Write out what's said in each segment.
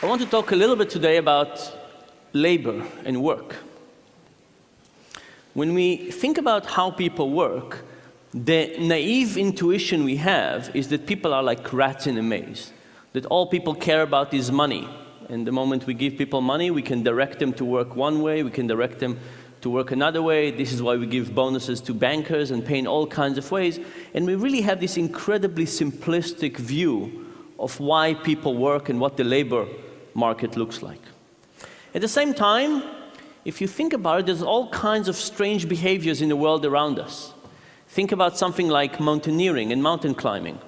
want to talk a little bit today about labor and work. When we think about how people work, the naive intuition we have is that people are like rats in a maze, that all people care about is money. And the moment we give people money, we can direct them to work one way, we can direct them to work another way. This is why we give bonuses to bankers and pay in all kinds of ways. And we really have this incredibly simplistic view of why people work and what the labor market looks like. At the same time, if you think about it, there's all kinds of strange behaviors in the world around us. Think about something like mountaineering and mountain climbing.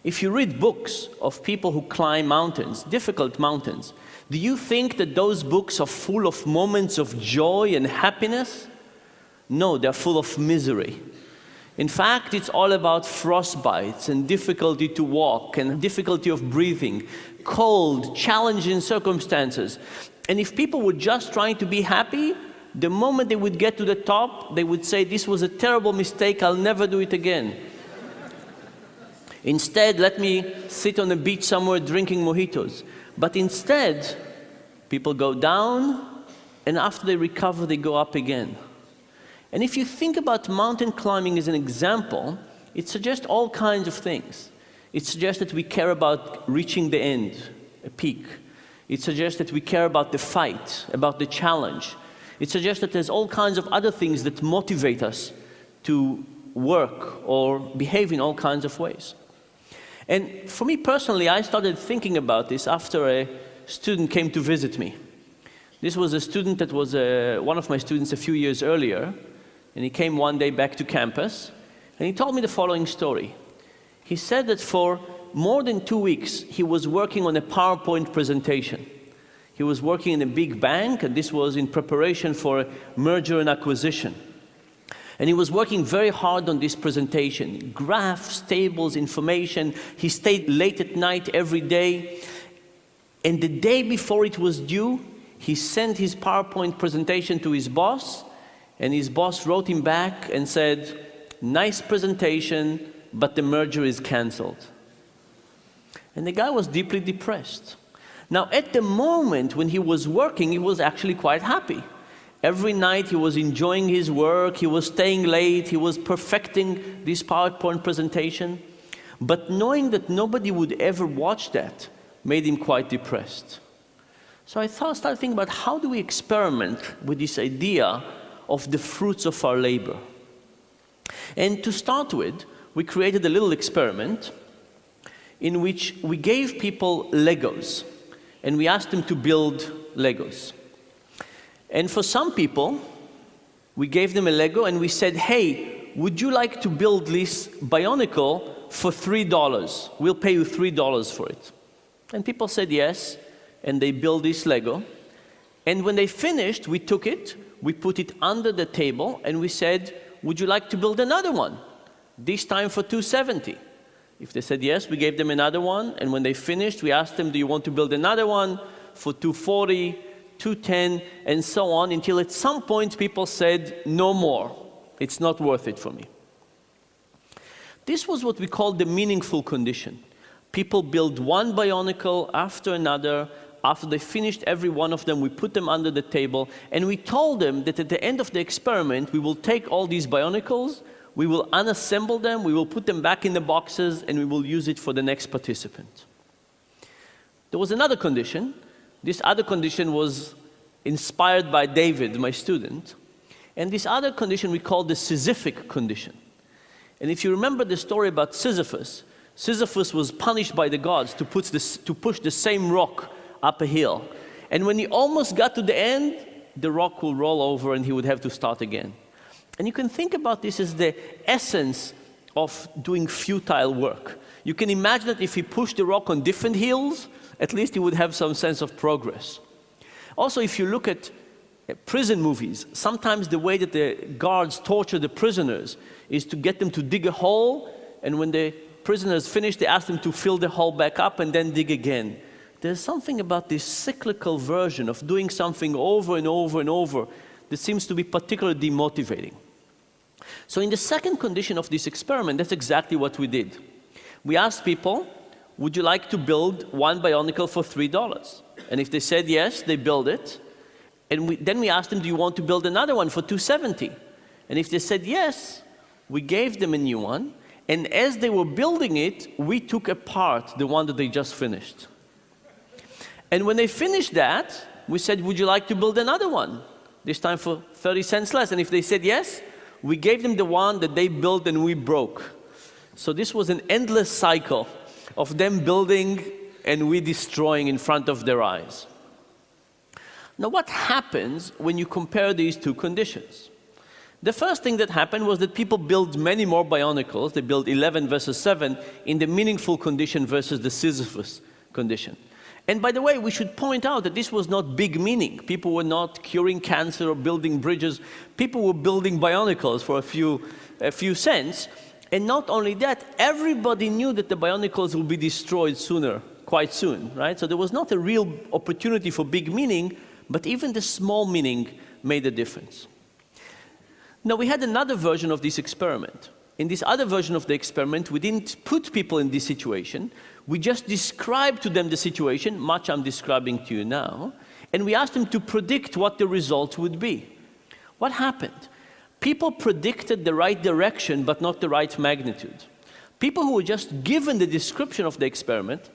If you read books of people who climb mountains, difficult mountains, do you think that those books are full of moments of joy and happiness? No, they're full of misery. In fact, it's all about frostbites and difficulty to walk and difficulty of breathing, cold, challenging circumstances. And if people were just trying to be happy, the moment they would get to the top, they would say, "This was a terrible mistake, I'll never do it again." Instead, let me sit on a beach somewhere drinking mojitos. But instead, people go down, and after they recover, they go up again. And if you think about mountain climbing as an example, it suggests all kinds of things. It suggests that we care about reaching the end, a peak. It suggests that we care about the fight, about the challenge. It suggests that there's all kinds of other things that motivate us to work or behave in all kinds of ways. And for me personally, I started thinking about this after a student came to visit me. This was a student that was one of my students a few years earlier, and he came one day back to campus, and he told me the following story. He said that for more than 2 weeks, he was working on a PowerPoint presentation. He was working in a big bank, and this was in preparation for a merger and acquisition. And he was working very hard on this presentation, graphs, tables, information. He stayed late at night every day. And the day before it was due, he sent his PowerPoint presentation to his boss, and his boss wrote him back and said, "Nice presentation, but the merger is canceled." And the guy was deeply depressed. Now, at the moment when he was working, he was actually quite happy. Every night he was enjoying his work, he was staying late, he was perfecting this PowerPoint presentation. But knowing that nobody would ever watch that made him quite depressed. So I started thinking about how do we experiment with this idea of the fruits of our labor. And to start with, we created a little experiment in which we gave people Legos, and we asked them to build Legos. And for some people, we gave them a Lego and we said, "Hey, would you like to build this Bionicle for $3? We'll pay you $3 for it." And people said yes, and they built this Lego. And when they finished, we took it, we put it under the table, and we said, "Would you like to build another one? This time for $270. If they said yes, we gave them another one, and when they finished, we asked them, "Do you want to build another one for $240, $210, and so on, until at some point people said, "No more. It's not worth it for me." This was what we called the meaningful condition. People build one Bionicle after another. After they finished every one of them, we put them under the table, and we told them that at the end of the experiment, we will take all these Bionicles, we will unassemble them, we will put them back in the boxes, and we will use it for the next participant. There was another condition. This other condition was inspired by David, my student. And this other condition we call the Sisyphic condition. And if you remember the story about Sisyphus, Sisyphus was punished by the gods to push the same rock up a hill. And when he almost got to the end, the rock will roll over and he would have to start again. And you can think about this as the essence of doing futile work. You can imagine that if he pushed the rock on different hills, at least he would have some sense of progress. Also, if you look at prison movies, sometimes the way that the guards torture the prisoners is to get them to dig a hole, and when the prisoners finish, they ask them to fill the hole back up and then dig again. There's something about this cyclical version of doing something over and over and over that seems to be particularly demotivating. So in the second condition of this experiment, that's exactly what we did. We asked people, would you like to build one Bionicle for $3? And if they said yes, they build it. And then we asked them, do you want to build another one for $270? And if they said yes, we gave them a new one. And as they were building it, we took apart the one that they just finished. And when they finished that, we said, would you like to build another one? This time for 30 cents less. And if they said yes, we gave them the one that they built and we broke. So this was an endless cycle of them building and we destroying in front of their eyes. Now, what happens when you compare these two conditions? The first thing that happened was that people built many more Bionicles. They built 11 versus 7 in the meaningful condition versus the Sisyphus condition. And by the way, we should point out that this was not big meaning. People were not curing cancer or building bridges. People were building Bionicles for a few cents. And not only that, everybody knew that the Bionicles would be destroyed sooner, quite soon, right? So there was not a real opportunity for big meaning, but even the small meaning made a difference. Now, we had another version of this experiment. In this other version of the experiment, we didn't put people in this situation. We just described to them the situation, much I'm describing to you now, and we asked them to predict what the result would be. What happened? People predicted the right direction, but not the right magnitude. People who were just given the description of the experiment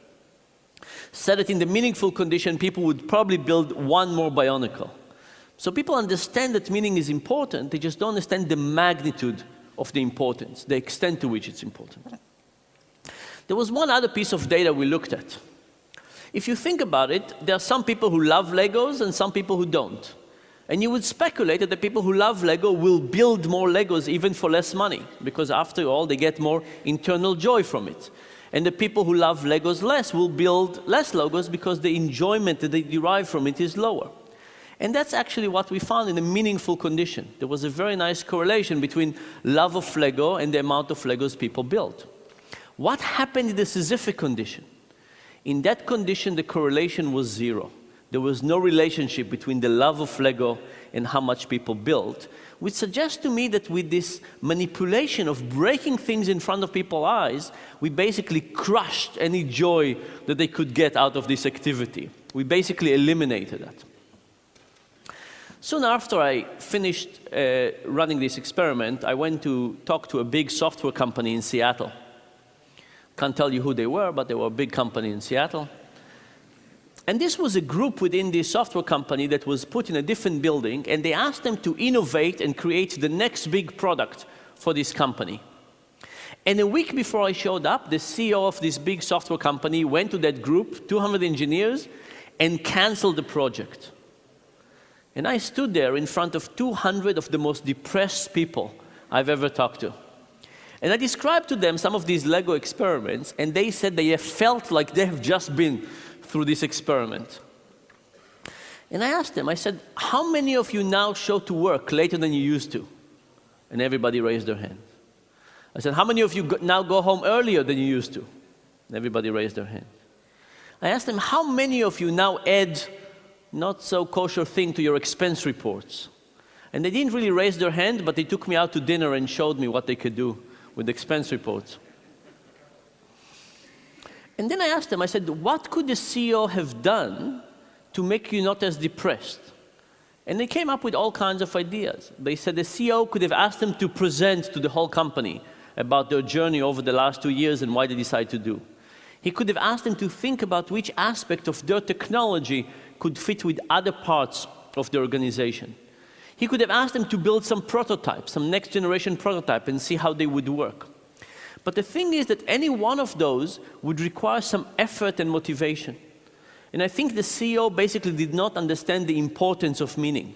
said that in the meaningful condition, people would probably build one more Bionicle. So people understand that meaning is important, they just don't understand the magnitude of the importance, the extent to which it's important. There was one other piece of data we looked at. If you think about it, there are some people who love Legos and some people who don't. And you would speculate that the people who love Lego will build more Legos even for less money, because after all, they get more internal joy from it. And the people who love Legos less will build less Legos because the enjoyment that they derive from it is lower. And that's actually what we found in a meaningful condition. There was a very nice correlation between love of Lego and the amount of Legos people built. What happened in the Sisyphic condition? In that condition, the correlation was zero. There was no relationship between the love of Lego and how much people built, which suggests to me that with this manipulation of breaking things in front of people's eyes, we basically crushed any joy that they could get out of this activity. We basically eliminated that. Soon after I finished running this experiment, I went to talk to a big software company in Seattle. Can't tell you who they were, but they were a big company in Seattle. And this was a group within this software company that was put in a different building, and they asked them to innovate and create the next big product for this company. And a week before I showed up, the CEO of this big software company went to that group, 200 engineers, and canceled the project. And I stood there in front of 200 of the most depressed people I've ever talked to. And I described to them some of these Lego experiments, and they said they have felt like they have just been through this experiment. And I asked them, I said, how many of you now show to work later than you used to? And everybody raised their hand. I said, how many of you now go home earlier than you used to? And everybody raised their hand. I asked them, how many of you now add not so kosher thing to your expense reports? And they didn't really raise their hand, but they took me out to dinner and showed me what they could do with expense reports. And then I asked them, I said, what could the CEO have done to make you not as depressed? And they came up with all kinds of ideas. They said the CEO could have asked them to present to the whole company about their journey over the last 2 years and why they decided to do. He could have asked them to think about which aspect of their technology could fit with other parts of the organization. He could have asked them to build some prototype, some next generation prototype, and see how they would work. But the thing is that any one of those would require some effort and motivation. And I think the CEO basically did not understand the importance of meaning.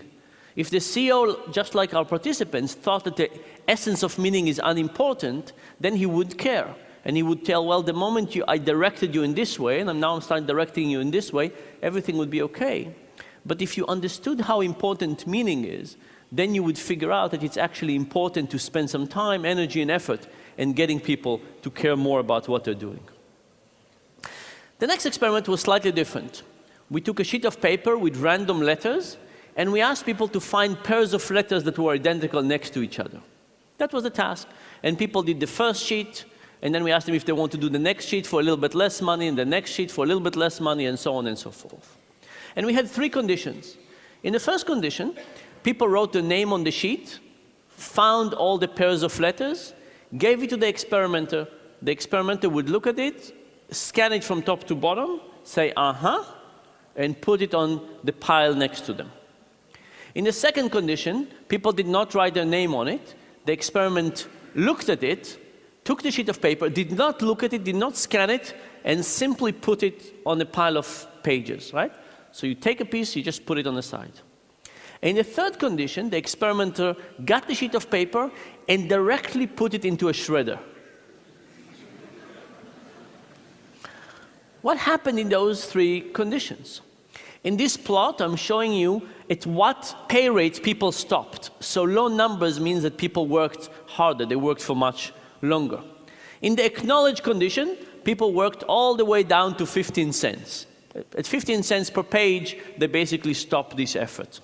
If the CEO, just like our participants, thought that the essence of meaning is unimportant, then he would care. And he would tell, well, the moment I directed you in this way, and now I'm starting directing you in this way, everything would be okay. But if you understood how important meaning is, then you would figure out that it's actually important to spend some time, energy, and effort in getting people to care more about what they're doing. The next experiment was slightly different. We took a sheet of paper with random letters, and we asked people to find pairs of letters that were identical next to each other. That was the task. And people did the first sheet, And then we ask them if they want to do the next sheet for a little bit less money, and the next sheet for a little bit less money, and so on and so forth. And we had 3 conditions. In the first condition, people wrote their name on the sheet, found all the pairs of letters, gave it to the experimenter. The experimenter would look at it, scan it from top to bottom, say, uh-huh, and put it on the pile next to them. In the second condition, people did not write their name on it. The experiment looked at it, took the sheet of paper, did not look at it, did not scan it, and simply put it on a pile of pages, right? So you take a piece, you just put it on the side. In the third condition, the experimenter got the sheet of paper and directly put it into a shredder. What happened in those 3 conditions? In this plot, I'm showing you at what pay rate people stopped. So low numbers means that people worked harder, they worked for much longer. In the acknowledge condition, people worked all the way down to 15 cents. At 15 cents per page, they basically stopped this effort.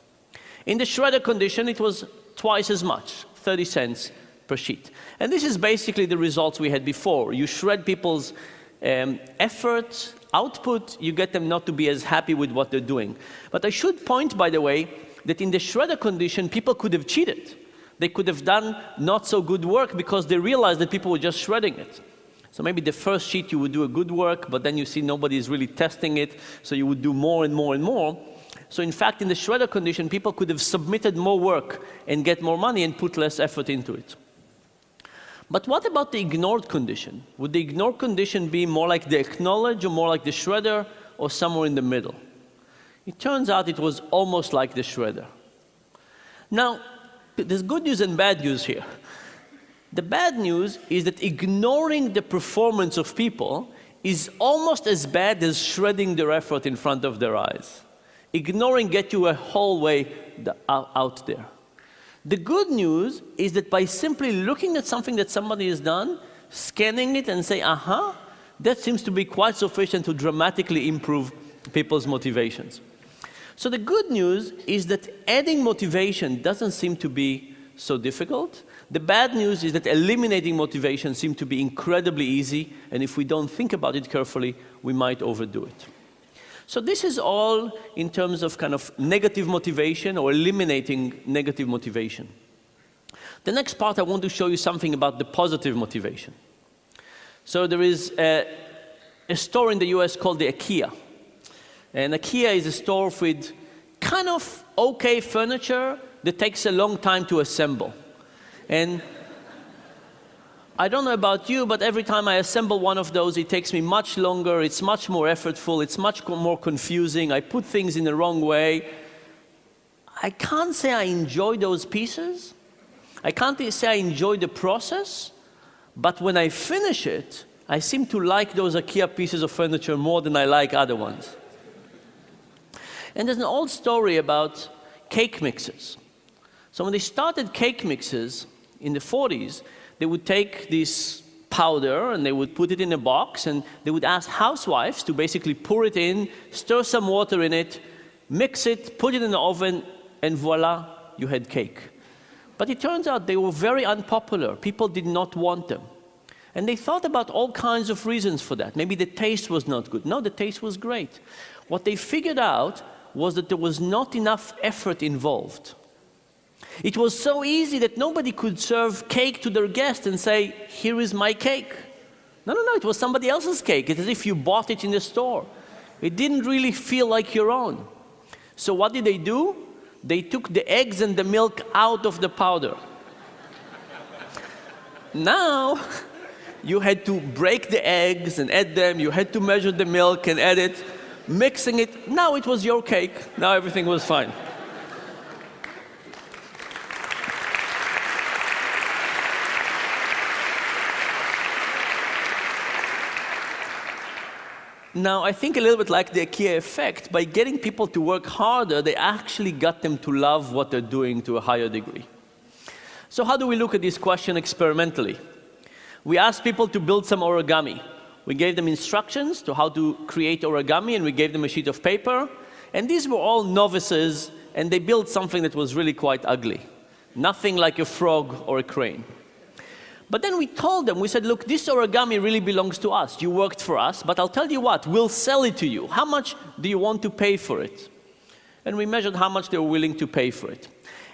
In the shredder condition, it was twice as much, 30 cents per sheet. And this is basically the results we had before. You shred people's effort, output, you get them not to be as happy with what they're doing. But I should point, by the way, that in the shredder condition, people could have cheated. They could have done not so good work because they realized that people were just shredding it. So maybe the first sheet you would do a good work, but then you see nobody is really testing it, so you would do more and more and more. So in fact, in the shredder condition, people could have submitted more work and get more money and put less effort into it. But what about the ignored condition? Would the ignored condition be more like the acknowledge or more like the shredder or somewhere in the middle? It turns out it was almost like the shredder. Now, there's good news and bad news here. The bad news is that ignoring the performance of people is almost as bad as shredding their effort in front of their eyes. Ignoring gets you a whole way out there. The good news is that by simply looking at something that somebody has done, scanning it and say, aha, that seems to be quite sufficient to dramatically improve people's motivations. So the good news is that adding motivation doesn't seem to be so difficult. The bad news is that eliminating motivation seems to be incredibly easy, and if we don't think about it carefully, we might overdo it. So this is all in terms of kind of negative motivation or eliminating negative motivation. The next part, I want to show you something about the positive motivation. So there is a store in the US called the IKEA. And IKEA is a store with kind of okay furniture that takes a long time to assemble. And I don't know about you, but every time I assemble one of those, it takes me much longer, it's much more effortful, it's much more confusing, I put things in the wrong way. I can't say I enjoy those pieces, I can't say I enjoy the process, but when I finish it, I seem to like those IKEA pieces of furniture more than I like other ones. And there's an old story about cake mixers. So when they started cake mixers in the 40s, they would take this powder and they would put it in a box and they would ask housewives to basically pour it in, stir some water in it, mix it, put it in the oven, and voila, you had cake. But it turns out they were very unpopular. People did not want them. And they thought about all kinds of reasons for that. Maybe the taste was not good. No, the taste was great. What they figured out was that there was not enough effort involved. It was so easy that nobody could serve cake to their guest and say, here is my cake. No, it was somebody else's cake. It's as if you bought it in the store. It didn't really feel like your own. So what did they do? They took the eggs and the milk out of the powder. Now, you had to break the eggs and add them. You had to measure the milk and add it, mixing it. Now it was your cake. Now everything was fine. Now, I think a little bit like the IKEA effect, by getting people to work harder, they actually got them to love what they're doing to a higher degree. So how do we look at this question experimentally? We asked people to build some origami. We gave them instructions to how to create origami, and we gave them a sheet of paper. And these were all novices, and they built something that was really quite ugly. Nothing like a frog or a crane. But then we told them, we said, look, this origami really belongs to us. You worked for us, but I'll tell you what, we'll sell it to you. How much do you want to pay for it? And we measured how much they were willing to pay for it.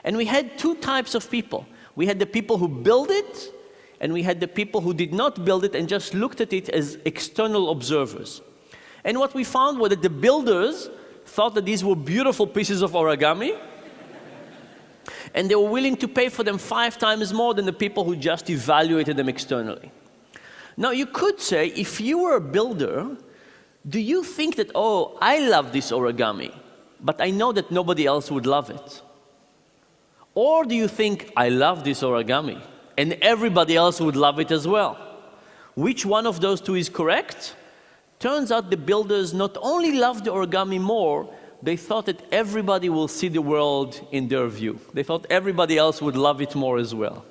And we had two types of people. We had the people who built it, and we had the people who did not build it and just looked at it as external observers. And what we found was that the builders thought that these were beautiful pieces of origami, and they were willing to pay for them 5 times more than the people who just evaluated them externally. Now, you could say, if you were a builder, do you think that, oh, I love this origami, but I know that nobody else would love it? Or do you think, I love this origami, and everybody else would love it as well? Which one of those two is correct? Turns out the builders not only loved the origami more, they thought that everybody will see the world in their view. They thought everybody else would love it more as well.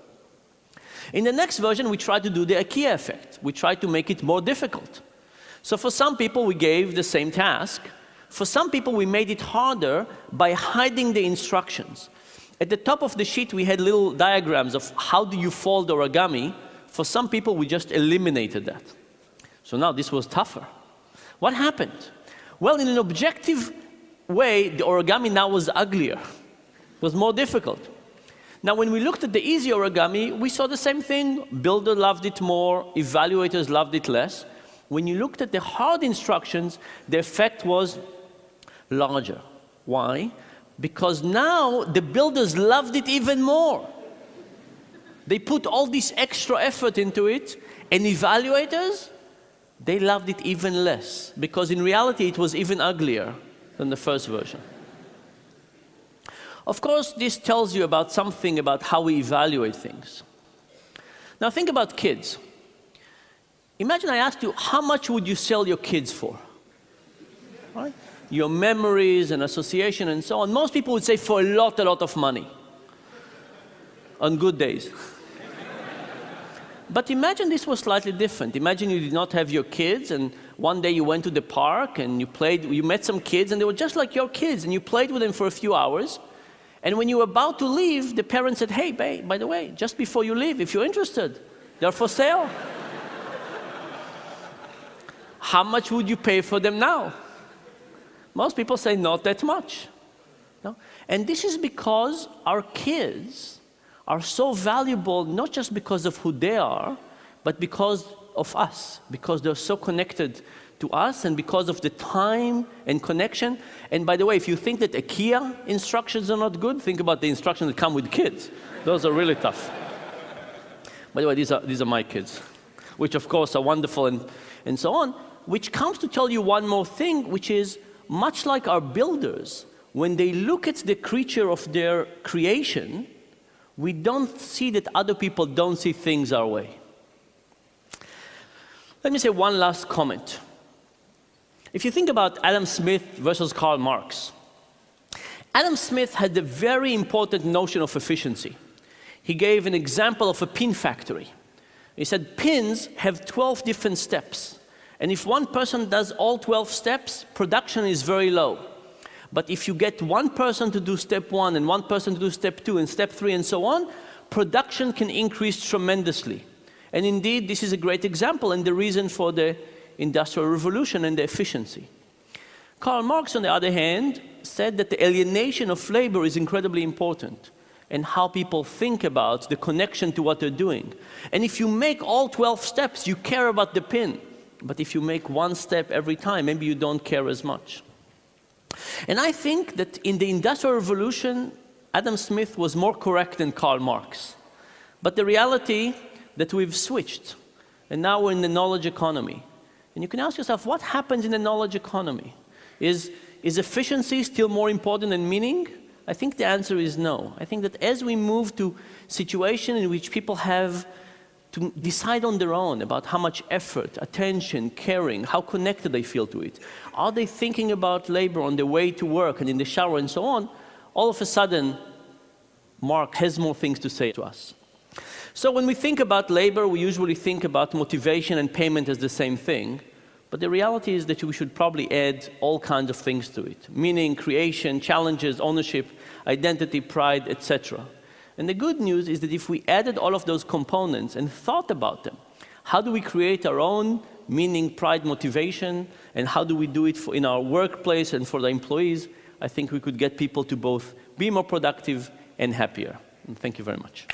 In the next version, we tried to do the IKEA effect. We tried to make it more difficult. So for some people, we gave the same task. For some people, we made it harder by hiding the instructions. At the top of the sheet, we had little diagrams of how do you fold origami. For some people, we just eliminated that. So now this was tougher. What happened? Well, in an objective way, the origami now was uglier. It was more difficult. Now, when we looked at the easy origami, we saw the same thing. Builder loved it more, evaluators loved it less. When you looked at the hard instructions, the effect was larger. Why? Because now the builders loved it even more. They put all this extra effort into it, and evaluators, they loved it even less, because in reality it was even uglier than the first version. Of course, this tells you about something about how we evaluate things. Now think about kids. Imagine I asked you, how much would you sell your kids for? Right? Your memories and association and so on. Most people would say for a lot of money. On good days. But imagine this was slightly different. Imagine you did not have your kids, and one day you went to the park and you met some kids, and they were just like your kids, and you played with them for a few hours. And when you were about to leave, the parents said, hey, babe, by the way, just before you leave, if you're interested, they're for sale. How much would you pay for them now? Most people say not that much. No? And this is because our kids are so valuable, not just because of who they are, but because of us, because they're so connected to us, and because of the time and connection. And by the way, if you think that IKEA instructions are not good, think about the instructions that come with kids. Those are really tough. By the way, these are my kids, which of course are wonderful and so on, which comes to tell you one more thing, which is much like our builders, when they look at the creature of their creation, we don't see that other people don't see things our way. Let me say one last comment. If you think about Adam Smith versus Karl Marx, Adam Smith had a very important notion of efficiency. He gave an example of a pin factory. He said pins have 12 different steps. And if one person does all 12 steps, production is very low. But if you get one person to do step 1 and one person to do step 2 and step 3 and so on, production can increase tremendously. And indeed, this is a great example and the reason for the Industrial Revolution and the efficiency. Karl Marx, on the other hand, said that the alienation of labor is incredibly important, and how people think about the connection to what they're doing. And if you make all 12 steps, you care about the pin. But if you make one step every time, maybe you don't care as much. And I think that in the Industrial Revolution, Adam Smith was more correct than Karl Marx. But the reality that we've switched, and now we're in the knowledge economy. And you can ask yourself, what happens in the knowledge economy? Is efficiency still more important than meaning? I think the answer is no. I think that as we move to situations in which people have to decide on their own about how much effort, attention, caring, how connected they feel to it, are they thinking about labor on their way to work and in the shower and so on, all of a sudden, Mark has more things to say to us. So when we think about labor, we usually think about motivation and payment as the same thing. But the reality is that we should probably add all kinds of things to it, meaning, creation, challenges, ownership, identity, pride, etc. And the good news is that if we added all of those components and thought about them, how do we create our own meaning, pride, motivation, and how do we do it in our workplace and for the employees, I think we could get people to both be more productive and happier. And thank you very much.